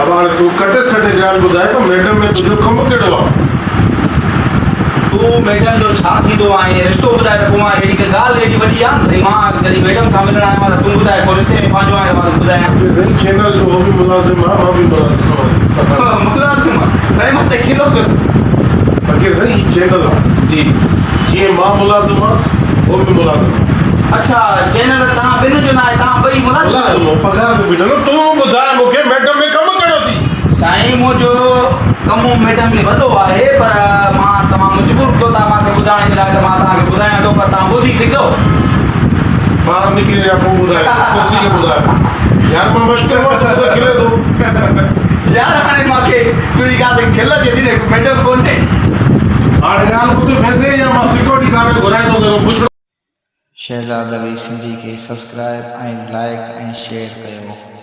अब हाणे तूं कटे सटे ॻाल्हि ॿुधाए त मैडम में तुंहिंजो कमु कहिड़ो आहे? तूं मैडम जो छा थींदो आहे रिश्तो ॿुधाए त पोइ मां अहिड़ी का ॻाल्हि एॾी वॾी आहे साईं मां जॾहिं मैडम सां मिलण आयो आहियां त तूं ॿुधाए को रिश्ते में पंहिंजो आहे मां ॿुधायां चैनल जो उहो बि मुलाज़िम आहे मां बि मुलाज़िम आहियां मुलाज़िम साईं मां त खिलो थो फ़क़ीर साईं हीउ चैनल आहे जी जीअं मां मुलाज़िम आहे उहो बि मुलाज़िम आहे अच्छा चैनल तव्हां ॿिनि जो न आहे तव्हां ॿई मुलाज़िम मुलाज़िम आहे पघार ते बीठल तूं ॿुधाए मूंखे मैडम में कमु कहिड़ो थी? साईं मुंहिंजो कमु मैडम में वॾो आहे पर मां तमामु मजबूर थियो था मूंखे ॿुधाइण जे लाइ त मां तव्हांखे ॿुधायां थो पर तव्हां ॿुधी सघंदो ॿाहिरि निकिरी विया पोइ ॿुधाए कुर्सी खे ॿुधाए यार मां मुश्किल मां तूं त खिले थो यार हाणे मूंखे तुंहिंजी ॻाल्हि खिल जे थी मैडम कोन्हे हाणे ॻाल्हि ॿुध वेंदे या मां सिक्योरिटी गार्ड घुराए थो पुछो शहज़ाद अली सिंधी खे सब्सक्राइब ऐं लाइक ऐं शेयर कयो।